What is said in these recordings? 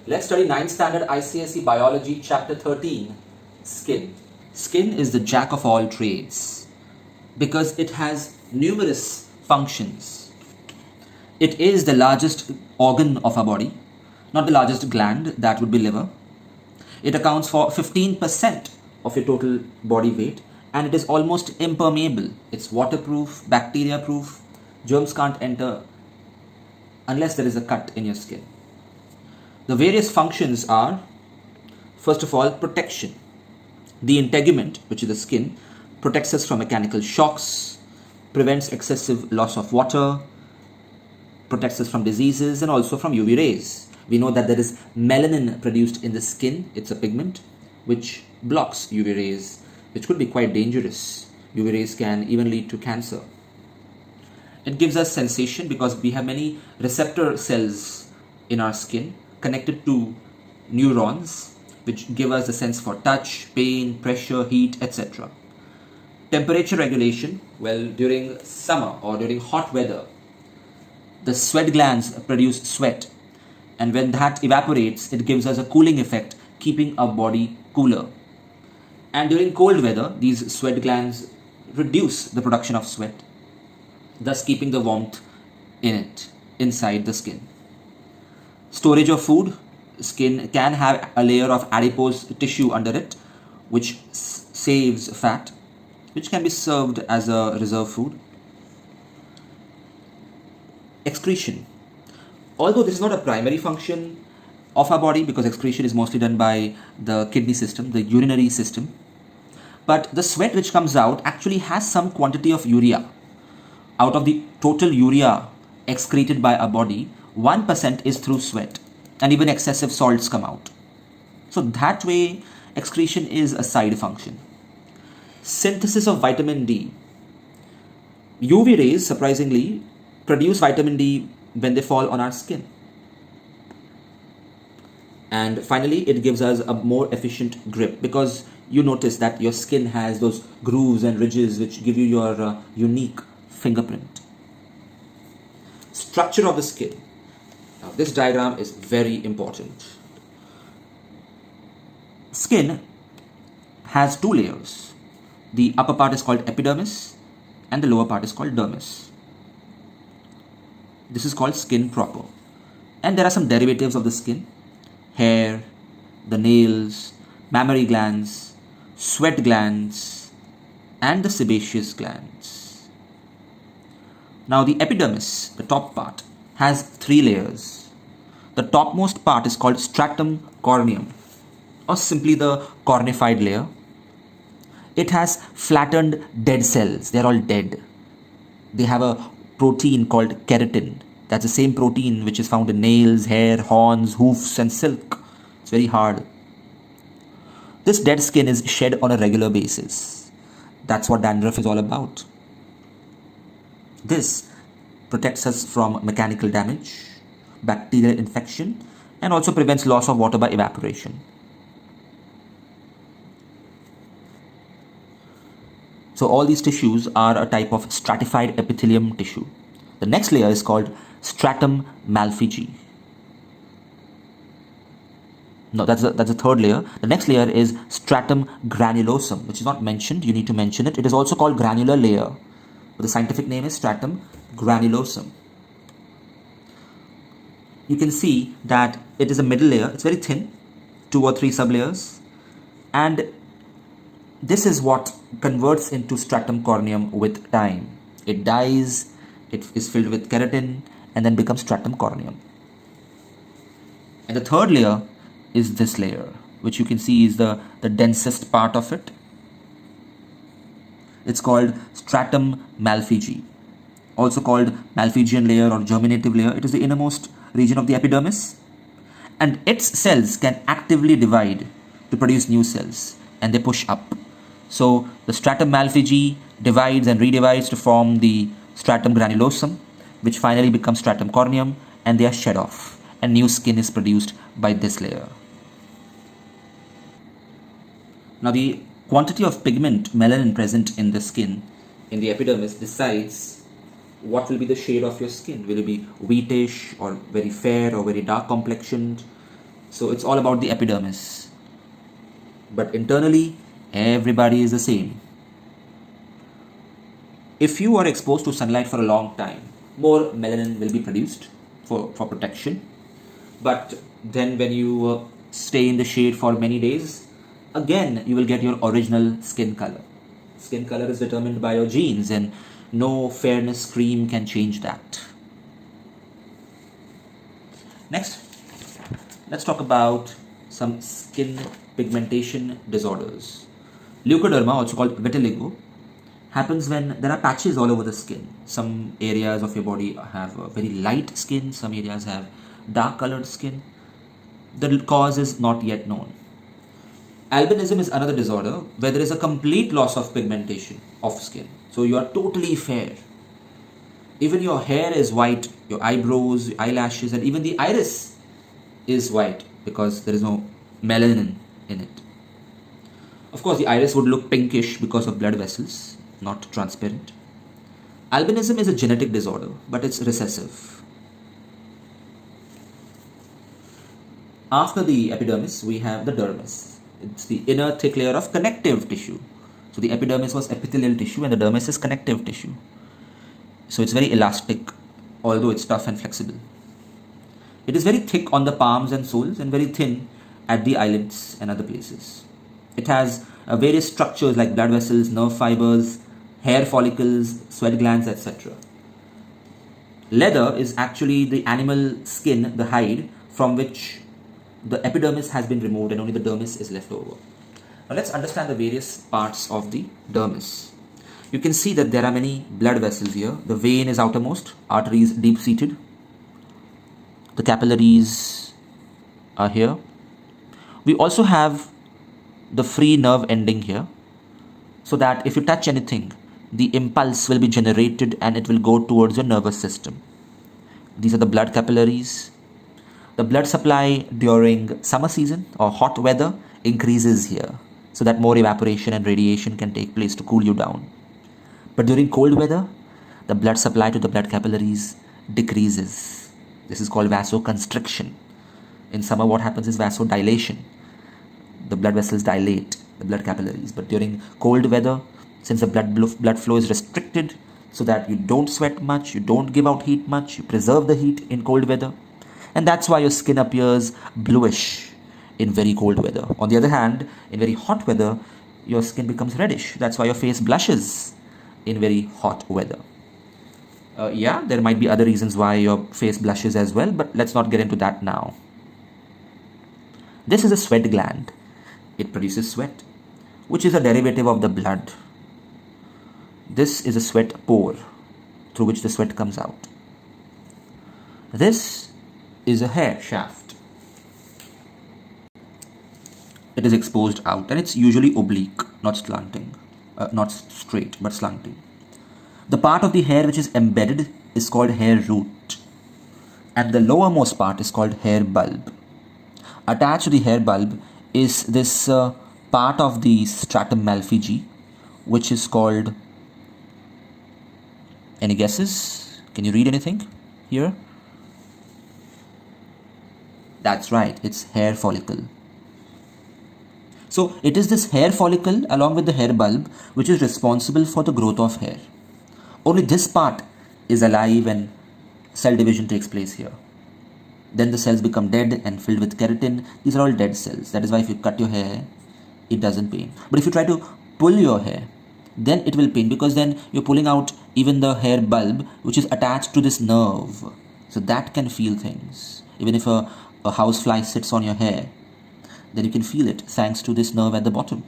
Let's study 9th standard ICSE Biology chapter 13, skin. Skin is the jack of all trades because it has numerous functions. It is the largest organ of our body, not the largest gland, that would be liver. It accounts for 15% of your total body weight and it is almost impermeable. It's waterproof, bacteria proof, germs can't enter unless there is a cut in your skin. The various functions are, first of all, protection. The integument, which is the skin, protects us from mechanical shocks, prevents excessive loss of water, protects us from diseases and also from UV rays. We know that there is melanin produced in the skin. It's a pigment which blocks UV rays, which could be quite dangerous. UV rays can even lead to cancer. It gives us sensation because we have many receptor cells in our skin connected to neurons, which give us the sense for touch, pain, pressure, heat, etc. Temperature regulation, well, during summer or during hot weather, the sweat glands produce sweat, and when that evaporates, it gives us a cooling effect, keeping our body cooler. And during cold weather, these sweat glands reduce the production of sweat, thus keeping the warmth inside the skin. Storage of food. Skin can have a layer of adipose tissue under it, which saves fat, which can be served as a reserve food. Excretion. Although this is not a primary function of our body because excretion is mostly done by the kidney system, the urinary system, but the sweat which comes out actually has some quantity of urea. Out of the total urea excreted by our body, 1% is through sweat, and even excessive salts come out. So that way, excretion is a side function. Synthesis of vitamin D. UV rays, surprisingly, produce vitamin D when they fall on our skin. And finally, it gives us a more efficient grip because you notice that your skin has those grooves and ridges which give you your unique fingerprint. Structure of the skin. Now, this diagram is very important. Skin has two layers. The upper part is called epidermis and the lower part is called dermis. This is called skin proper. And there are some derivatives of the skin: hair, the nails, mammary glands, sweat glands, and the sebaceous glands. Now the epidermis, the top part, has three layers. The topmost part is called stratum corneum, or simply the cornified layer. It has flattened dead cells. They're all dead. They have a protein called keratin. That's the same protein which is found in nails, hair, horns, hoofs, and silk. It's very hard. This dead skin is shed on a regular basis. That's what dandruff is all about. This protects us from mechanical damage, bacterial infection, and also prevents loss of water by evaporation. So all these tissues are a type of stratified epithelium tissue. The next layer is called stratum malpighi. No, that's the third layer. The next layer is stratum granulosum, which is not mentioned. You need to mention it. It is also called granular layer. But the scientific name is stratum granulosum. You can see that it is a middle layer. It's very thin, 2 or 3 sublayers. And this is what converts into stratum corneum with time. It dies, it is filled with keratin, and then becomes stratum corneum. And the third layer is this layer, which you can see is the densest part of it. It's called stratum malpighi, also called Malpighian layer or germinative layer. It is the innermost region of the epidermis, and its cells can actively divide to produce new cells, and they push up. So the stratum malpighi divides and redivides to form the stratum granulosum, which finally becomes stratum corneum, and they are shed off, and new skin is produced by this layer. Now the quantity of pigment, melanin, present in the skin, in the epidermis, decides what will be the shade of your skin. Will it be wheatish or very fair or very dark complexioned? So it's all about the epidermis. But internally, everybody is the same. If you are exposed to sunlight for a long time, more melanin will be produced for protection. But then when you stay in the shade for many days, again you will get your original skin color. Skin color is determined by your genes, and no fairness cream can change that. Next, let's talk about some skin pigmentation disorders. Leukoderma, also called vitiligo, happens when there are patches all over the skin. Some areas of your body have a very light skin, some areas have dark colored skin. The cause is not yet known. Albinism is another disorder where there is a complete loss of pigmentation of skin. So you are totally fair. Even your hair is white, your eyebrows, your eyelashes, and even the iris is white because there is no melanin in it. Of course, the iris would look pinkish because of blood vessels, not transparent. Albinism is a genetic disorder, but it's recessive. After the epidermis, we have the dermis. It's the inner thick layer of connective tissue. So the epidermis was epithelial tissue and the dermis is connective tissue. So it's very elastic, although it's tough and flexible. It is very thick on the palms and soles and very thin at the eyelids and other places. It has various structures like blood vessels, nerve fibers, hair follicles, sweat glands, etc. Leather is actually the animal skin, the hide, from which the epidermis has been removed and only the dermis is left over. Now let's understand the various parts of the dermis. You can see that there are many blood vessels here. The vein is outermost, arteries deep-seated. The capillaries are here. We also have the free nerve ending here, so that if you touch anything, the impulse will be generated and it will go towards your nervous system. These are the blood capillaries. The blood supply during summer season or hot weather increases here, so that more evaporation and radiation can take place to cool you down. But during cold weather, the blood supply to the blood capillaries decreases. This is called vasoconstriction. In summer, what happens is vasodilation. The blood vessels dilate, the blood capillaries. But during cold weather, since the blood flow is restricted so that you don't sweat much, you don't give out heat much, you preserve the heat in cold weather. And that's why your skin appears bluish in very cold weather. On the other hand, in very hot weather, your skin becomes reddish. That's why your face blushes in very hot weather. There might be other reasons why your face blushes as well, but let's not get into that now. This is a sweat gland. It produces sweat, which is a derivative of the blood. This is a sweat pore through which the sweat comes out. This is a hair shaft. It is exposed out and it's usually oblique, not slanting, not straight, but slanting. The part of the hair which is embedded is called hair root, and the lowermost part is called hair bulb. Attached to the hair bulb is this part of the stratum malpighi, which is called, any guesses? Can you read anything here? That's right, it's hair follicle. So it is this hair follicle along with the hair bulb which is responsible for the growth of hair. Only this part is alive and cell division takes place here. Then the cells become dead and filled with keratin. These are all dead cells. That is why if you cut your hair, it doesn't pain. But if you try to pull your hair, then it will pain, because then you're pulling out even the hair bulb which is attached to this nerve. So that can feel things. Even if a housefly sits on your hair, then you can feel it thanks to this nerve at the bottom.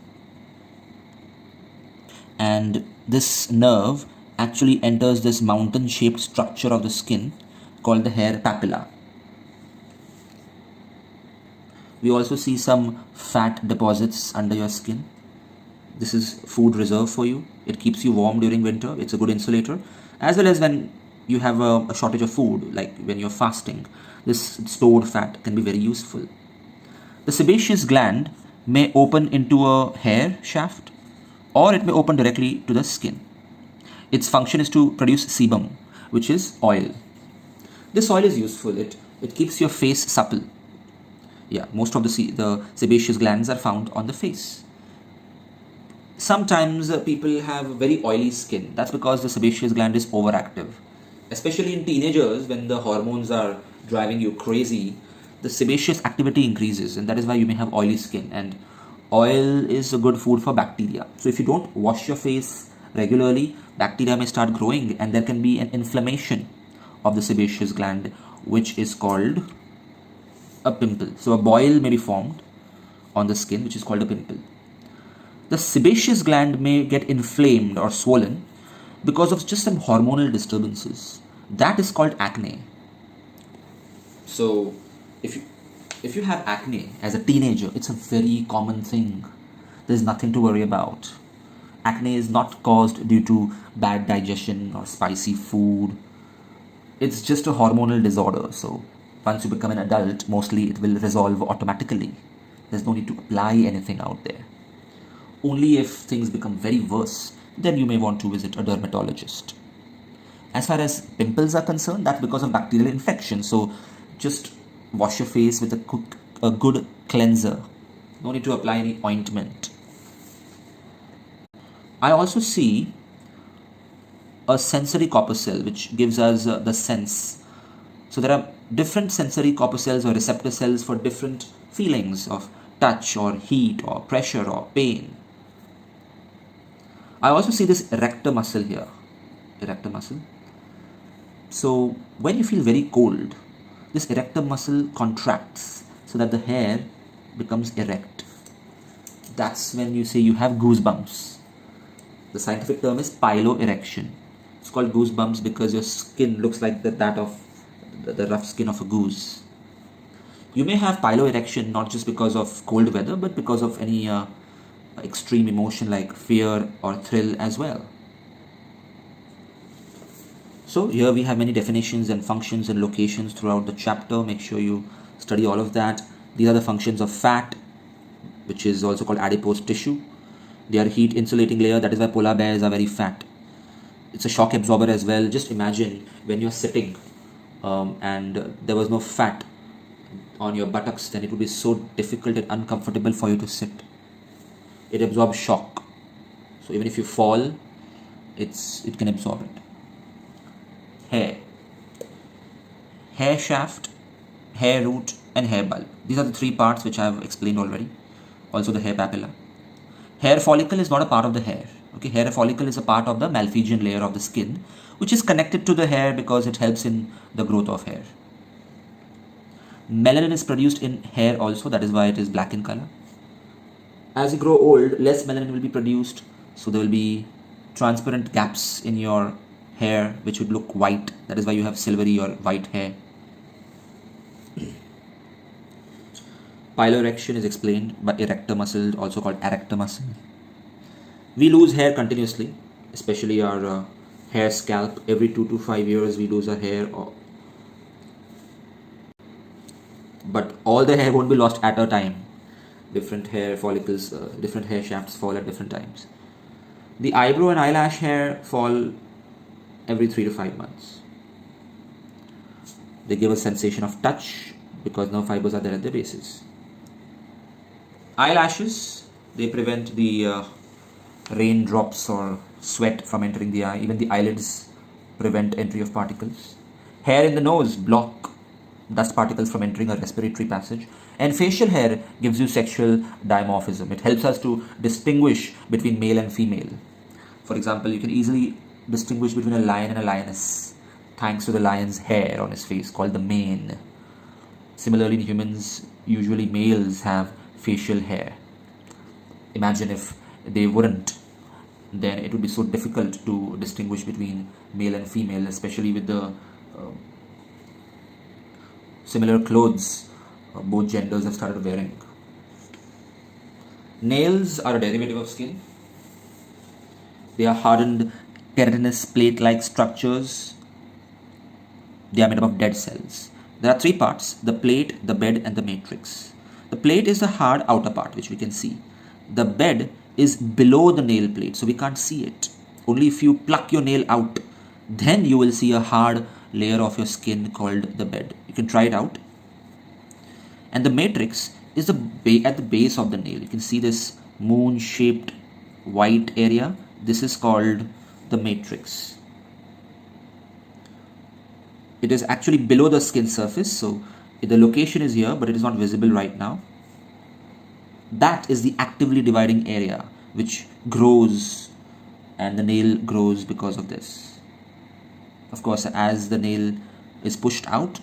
And this nerve actually enters this mountain-shaped structure of the skin called the hair papilla. We also see some fat deposits under your skin. This is food reserve for you. It keeps you warm during winter. It's a good insulator. As well as when you have a shortage of food, like when you're fasting, this stored fat can be very useful. The sebaceous gland may open into a hair shaft, or it may open directly to the skin. Its function is to produce sebum, which is oil. This oil is useful. It keeps your face supple. Yeah, most of the sebaceous glands are found on the face. Sometimes people have very oily skin. That's because the sebaceous gland is overactive. Especially in teenagers, when the hormones are driving you crazy, the sebaceous activity increases, and that is why you may have oily skin. And oil is a good food for bacteria. So if you don't wash your face regularly, bacteria may start growing, and there can be an inflammation of the sebaceous gland, which is called a pimple. So a boil may be formed on the skin, which is called a pimple. The sebaceous gland may get inflamed or swollen because of just some hormonal disturbances. That is called acne. So if you have acne as a teenager, it's a very common thing. There's nothing to worry about. Acne is not caused due to bad digestion or spicy food. It's just a hormonal disorder. So once you become an adult, mostly it will resolve automatically. There's no need to apply anything out there. Only if things become very worse, then you may want to visit a dermatologist. As far as pimples are concerned, that's because of bacterial infection. So just wash your face with a good cleanser. No need to apply any ointment. I also see a sensory corpuscle which gives us the sense. So there are different sensory corpuscles or receptor cells for different feelings of touch or heat or pressure or pain. I also see this erector muscle here. Erector muscle. So when you feel very cold, this erector muscle contracts so that the hair becomes erect. That's when you say you have goosebumps. The scientific term is piloerection. It's called goosebumps because your skin looks like that of the rough skin of a goose. You may have piloerection not just because of cold weather, but because of any extreme emotion like fear or thrill as well. So here we have many definitions and functions and locations throughout the chapter. Make sure you study all of that. These are the functions of fat, which is also called adipose tissue. They are heat insulating layer. That is why polar bears are very fat. It's a shock absorber as well. Just imagine when you're sitting and there was no fat on your buttocks, then it would be so difficult and uncomfortable for you to sit. It absorbs shock. So even if you fall, it can absorb it. Hair. Hair shaft, hair root and hair bulb. These are the three parts which I have explained already. Also the hair papilla. Hair follicle is not a part of the hair. Okay, hair follicle is a part of the malphizian layer of the skin, which is connected to the hair because it helps in the growth of hair. Melanin is produced in hair also, that is why it is black in color. As you grow old, less melanin will be produced, so there will be transparent gaps in your hair which would look white. That is why you have silvery or white hair. Piloerection is explained by erector muscle, also called arrector muscle. We lose hair continuously, especially our hair scalp. Every 2 to 5 years we lose our hair. But all the hair won't be lost at a time. Different hair follicles, different hair shafts fall at different times. The eyebrow and eyelash hair fall every 3 to 5 months. They give a sensation of touch because nerve fibers are there at the bases. Eyelashes, they prevent the raindrops or sweat from entering the eye. Even the eyelids prevent entry of particles. Hair in the nose block dust particles from entering a respiratory passage. And facial hair gives you sexual dimorphism. It helps us to distinguish between male and female. For example, you can easily distinguish between a lion and a lioness thanks to the lion's hair on his face called the mane. Similarly, in humans, usually males have facial hair. Imagine if they wouldn't, then it would be so difficult to distinguish between male and female, especially with the similar clothes both genders have started wearing. Nails are a derivative of skin. They are hardened keratinous plate-like structures. They are made up of dead cells. There are three parts: the plate, the bed and the matrix. The plate is the hard outer part which we can see. The bed is below the nail plate, so we can't see it. Only if you pluck your nail out, then you will see a hard layer of your skin called the bed. You can try it out. And the matrix is at the base of the nail. You can see this moon shaped white area. This is called the matrix. It is actually below the skin surface, so the location is here, but it is not visible right now. That is the actively dividing area which grows, and the nail grows because of this. Of course, as the nail is pushed out,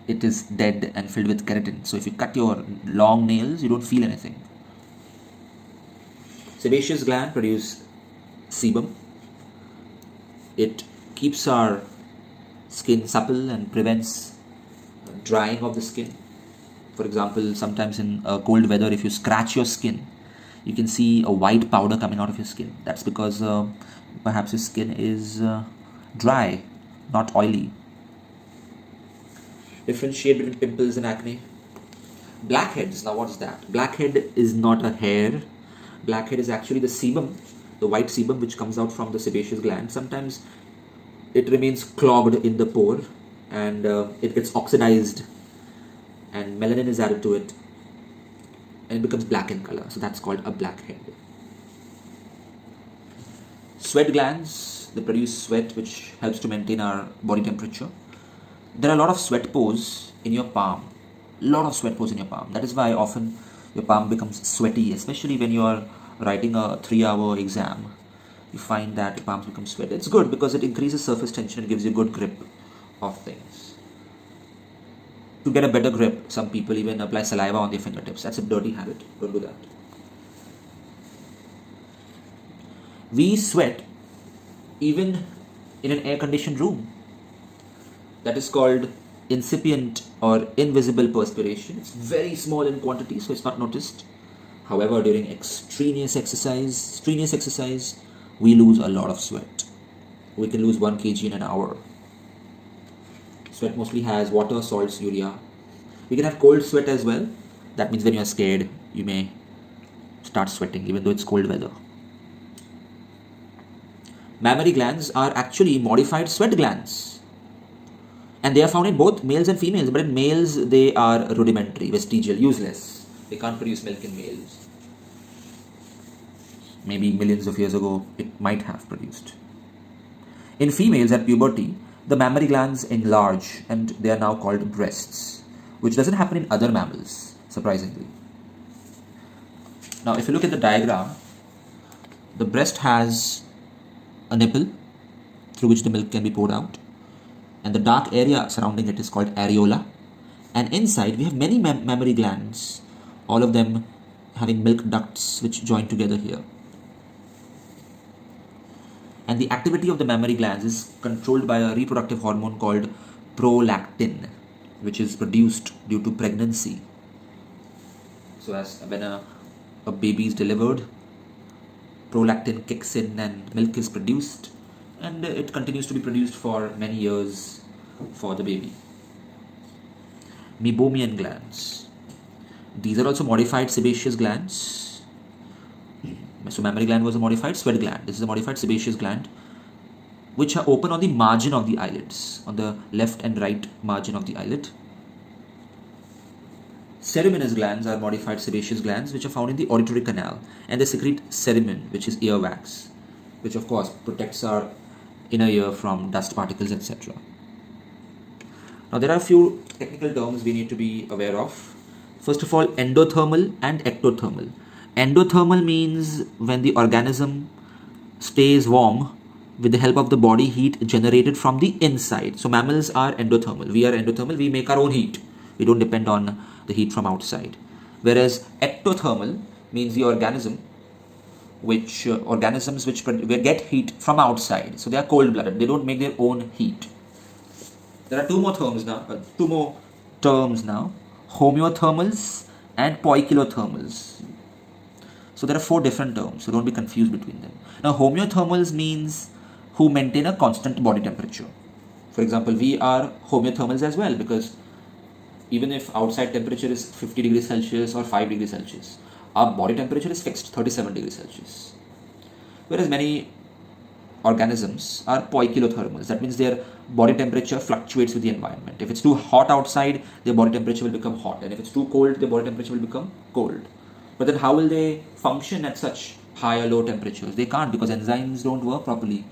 it is dead and filled with keratin. So if you cut your long nails, you don't feel anything. Sebaceous gland produce sebum. It keeps our skin supple and prevents drying of the skin. For example, sometimes in cold weather, if you scratch your skin, you can see a white powder coming out of your skin. That's because perhaps your skin is dry, not oily. Differentiate between pimples and acne. Blackheads. Now, what's that? Blackhead is not a hair. Blackhead is actually the sebum, the white sebum which comes out from the sebaceous gland. Sometimes it remains clogged in the pore and it gets oxidized, and melanin is added to it and it becomes black in color. So that's called a blackhead. Sweat glands, they produce sweat which helps to maintain our body temperature. There are a lot of sweat pores in your palm. That is why often your palm becomes sweaty, especially when you are writing a 3-hour exam. You find that your palms become sweaty. It's good because it increases surface tension and gives you a good grip of things. To get a better grip, some people even apply saliva on their fingertips. That's a dirty habit. Don't do that. We sweat even in an air-conditioned room. That is called incipient or invisible perspiration. It's very small in quantity, so it's not noticed. However, during strenuous exercise, we lose a lot of sweat. We can lose 1 kg in an hour. Sweat mostly has water, salts, urea. We can have cold sweat as well. That means when you are scared, you may start sweating even though it's cold weather. Mammary glands are actually modified sweat glands. And they are found in both males and females, but in males they are rudimentary, vestigial, useless. They can't produce milk in males. Maybe millions of years ago it might have produced. In females at puberty, the mammary glands enlarge and they are now called breasts, which doesn't happen in other mammals, surprisingly. Now if you look at the diagram, the breast has a nipple through which the milk can be poured out. And the dark area surrounding it is called areola. And inside we have many mammary glands, all of them having milk ducts which join together here. And the activity of the mammary glands is controlled by a reproductive hormone called prolactin, which is produced due to pregnancy. So as when a baby is delivered, prolactin kicks in and milk is produced, and it continues to be produced for many years for the baby. Meibomian glands. These are also modified sebaceous glands. So mammary gland was a modified sweat gland. This is a modified sebaceous gland, which are open on the margin of the eyelids, on the left and right margin of the eyelid. Ceruminous glands are modified sebaceous glands which are found in the auditory canal, and they secrete cerumen, which is earwax, which of course protects our inner ear from dust particles, etc. Now there are a few technical terms we need to be aware of. First of all, endothermal and ectothermal. Endothermal means when the organism stays warm with the help of the body heat generated from the inside. So mammals are endothermal. We are endothermal. We make our own heat. We don't depend on the heat from outside. Whereas ectothermal means the organisms which get heat from outside. So they are cold-blooded. They don't make their own heat. There are two more terms now. Homeothermals and poikilothermals. So there are 4 different terms. So don't be confused between them. Now homeothermals means who maintain a constant body temperature. For example, we are homeothermals as well, because even if outside temperature is 50 degrees Celsius or 5 degrees Celsius, our body temperature is fixed, 37 degrees Celsius. Whereas many organisms are poikilothermals. That means their body temperature fluctuates with the environment. If it's too hot outside, their body temperature will become hot, and if it's too cold, their body temperature will become cold. But then how will they function at such high or low temperatures? They can't, because enzymes don't work properly.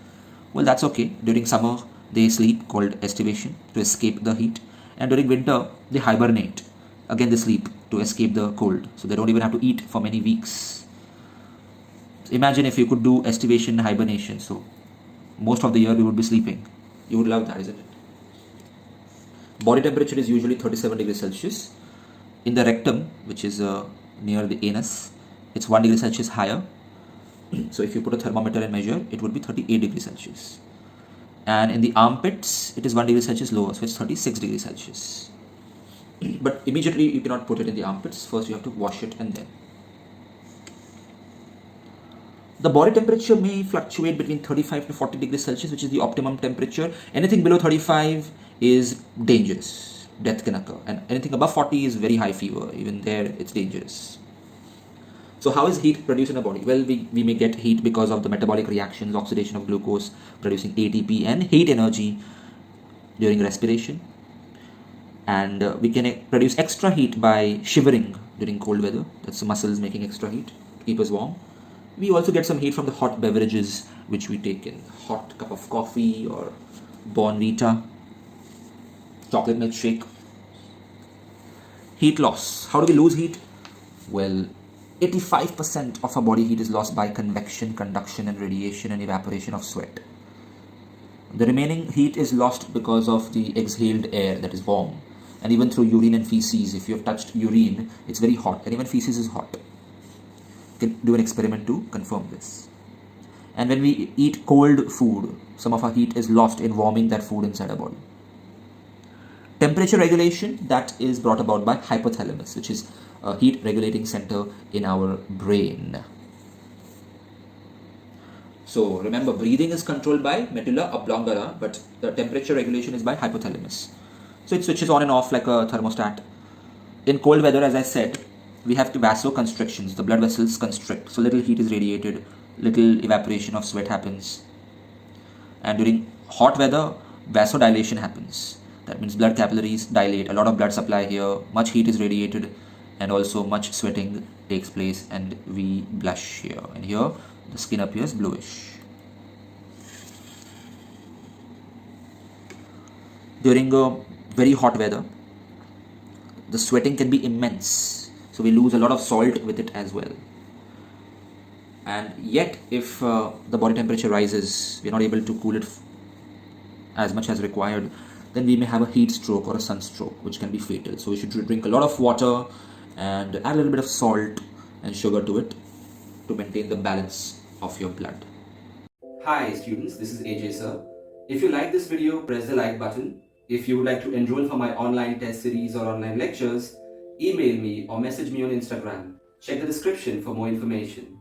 Well, that's okay. During summer, they sleep, called estivation, to escape the heat, and during winter, they hibernate. Again, they sleep to escape the cold, so they don't even have to eat for many weeks. Imagine if you could do estivation and hibernation. So most of the year we would be sleeping. You would love that, isn't it? Body temperature is usually 37 degrees Celsius. In the rectum, which is near the anus, it's 1 degree Celsius higher. So if you put a thermometer and measure, it would be 38 degrees Celsius. And in the armpits, it is 1 degree Celsius lower, so it's 36 degrees Celsius. But immediately you cannot put it in the armpits. First you have to wash it and then. The body temperature may fluctuate between 35 to 40 degrees Celsius, which is the optimum temperature. Anything below 35 is dangerous. Death can occur. And anything above 40 is very high fever. Even there, it's dangerous. So how is heat produced in the body? Well, we may get heat because of the metabolic reactions, oxidation of glucose, producing ATP and heat energy during respiration. And we can produce extra heat by shivering during cold weather. That's the muscles making extra heat to keep us warm. We also get some heat from the hot beverages which we take in. Hot cup of coffee or Bonvita, chocolate milkshake. Heat loss. How do we lose heat? Well, 85% of our body heat is lost by convection, conduction and radiation and evaporation of sweat. The remaining heat is lost because of the exhaled air that is warm. And even through urine and feces. If you have touched urine, it's very hot, and even feces is hot. You can do an experiment to confirm this. And when we eat cold food, some of our heat is lost in warming that food inside our body. Temperature regulation, that is brought about by hypothalamus, which is a heat regulating center in our brain. So remember, breathing is controlled by medulla oblongata, but the temperature regulation is by hypothalamus. So it switches on and off like a thermostat. In cold weather, as I said, we have vasoconstrictions. The blood vessels constrict. So little heat is radiated, little evaporation of sweat happens. And during hot weather, vasodilation happens. That means blood capillaries dilate, a lot of blood supply here, much heat is radiated, and also much sweating takes place, and we blush here. And here, the skin appears bluish. During very hot weather, the sweating can be immense, so we lose a lot of salt with it as well. And yet, if the body temperature rises, we are not able to cool it as much as required, then we may have a heat stroke or a sunstroke, which can be fatal. So we should drink a lot of water and add a little bit of salt and sugar to it to maintain the balance of your blood. Hi students, this is AJ sir. If you like this video, press the like button. If you would like to enroll for my online test series or online lectures, email me or message me on Instagram. Check the description for more information.